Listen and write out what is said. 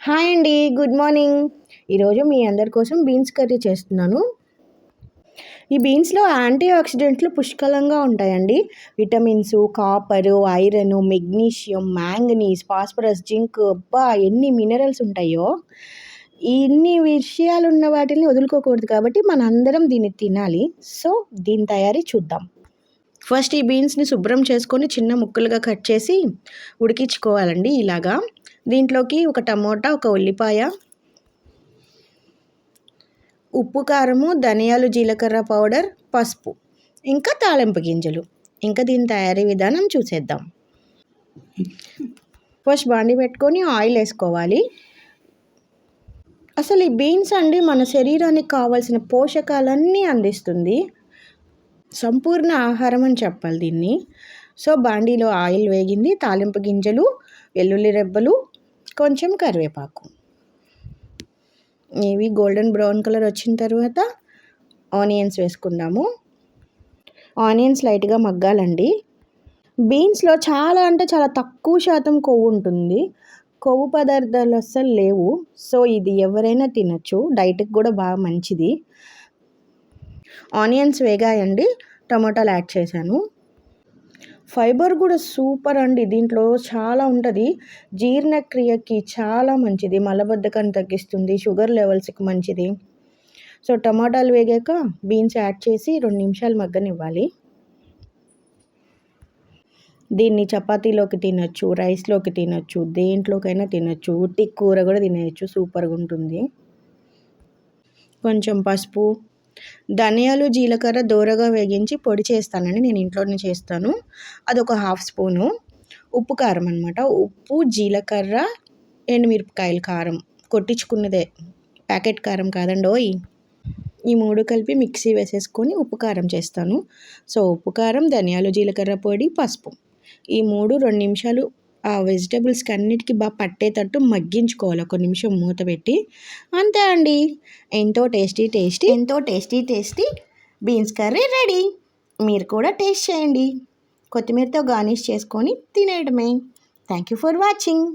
Hi అండి. Good morning. ఈరోజు మీ అందరి కోసం బీన్స్ కర్రీ చేస్తున్నాను. ఈ బీన్స్‌లో యాంటీ ఆక్సిడెంట్లు పుష్కలంగా ఉంటాయండి. Vitamins, copper, iron, magnesium, manganese, phosphorus, zinc అబ్బా! ఎన్ని మినరల్స్ ఉంటాయో. ఇన్ని విషయాలున్న వాటిని వదులుకోకూడదు కాబట్టి మనందరం దీన్ని తినాలి. సో, దీని తయారీ చూద్దాం. ఫస్ట్ ఈ బీన్స్‌ని శుభ్రం చేసుకొని చిన్న ముక్కలుగా కట్ చేసి ఉడికించుకోవాలండి ఇలాగా. దీంట్లోకి ఒక టమోటా, ఒక ఉల్లిపాయ, ఉప్పు, కారము, ధనియాలు, జీలకర్ర పౌడర్, పసుపు, ఇంకా తాలింపు గింజలు. ఇంకా దీని తయారీ విధానం చూసేద్దాం. ఫస్ట్ బాండి పెట్టుకొని ఆయిల్ వేసుకోవాలి. అసలు ఈ బీన్స్ అండి మన శరీరానికి కావాల్సిన పోషకాలన్నీ అందిస్తుంది. సంపూర్ణ ఆహారం అని చెప్పాలి దీన్ని. సో బాండీలో ఆయిల్ వేగింది. తాలింపు గింజలు, వెల్లుల్లి రెబ్బలు, కొంచెం కరివేపాకు, ఇవి గోల్డెన్ బ్రౌన్ కలర్ వచ్చిన తర్వాత ఆనియన్స్ వేసుకుందాము. ఆనియన్స్ లైట్గా మగ్గాలండి. బీన్స్లో చాలా అంటే చాలా తక్కువ శాతం కొవ్వు ఉంటుంది. కొవ్వు పదార్థాలు అస్సలు లేవు. సో ఇది ఎవరైనా తినచ్చు. డైట్కి కూడా బాగా మంచిది. ఆనియన్స్ వేగాయండి. టమాటాలు యాడ్ చేశాను. ఫైబర్ కూడా సూపర్ అండి. దీంట్లో చాలా ఉంటుంది. జీర్ణక్రియకి చాలా మంచిది. మలబద్ధకాన్ని తగ్గిస్తుంది. షుగర్ లెవెల్స్కి మంచిది. సో టమాటాలు వేగాక బీన్స్ యాడ్ చేసి 2 నిమిషాలు మగ్గనివ్వాలి. దీన్ని చపాతీలోకి తినచ్చు, రైస్లోకి తినచ్చు, దేంట్లోకైనా తినచ్చు. ఉట్టి కూర కూడా తినేయచ్చు. సూపర్గా ఉంటుంది. కొంచెం పసుపు, ధనియాలు, జీలకర్ర దోరగా వేగించి పొడి చేస్తానండి. నేను ఇంట్లోనే చేస్తాను. అదొక 1/2 స్పూను. ఉప్పు, కారం అనమాట. ఉప్పు, జీలకర్ర, ఎండుమిరపకాయల కారం కొట్టించుకున్నదే, ప్యాకెట్ కారం కాదండోయ్. ఈ 3 కలిపి మిక్సీ వేసేసుకొని ఉప్పు కారం చేస్తాను. సో ఉప్పు, కారం, ధనియాలు, జీలకర్ర పొడి, పసుపు, ఈ 3 2 నిమిషాలు ఆ వెజిటబుల్స్కి అన్నిటికీ బాగా పట్టేటట్టు మగ్గించుకోవాలి. 1 నిమిషం మూత పెట్టి. అంతే అండి. ఎంతో టేస్టీ బీన్స్ కర్రీ రెడీ. మీరు కూడా టేస్ట్ చేయండి. కొత్తిమీరతో గార్నిష్ చేసుకొని తినేయడమే. Thank you for watching.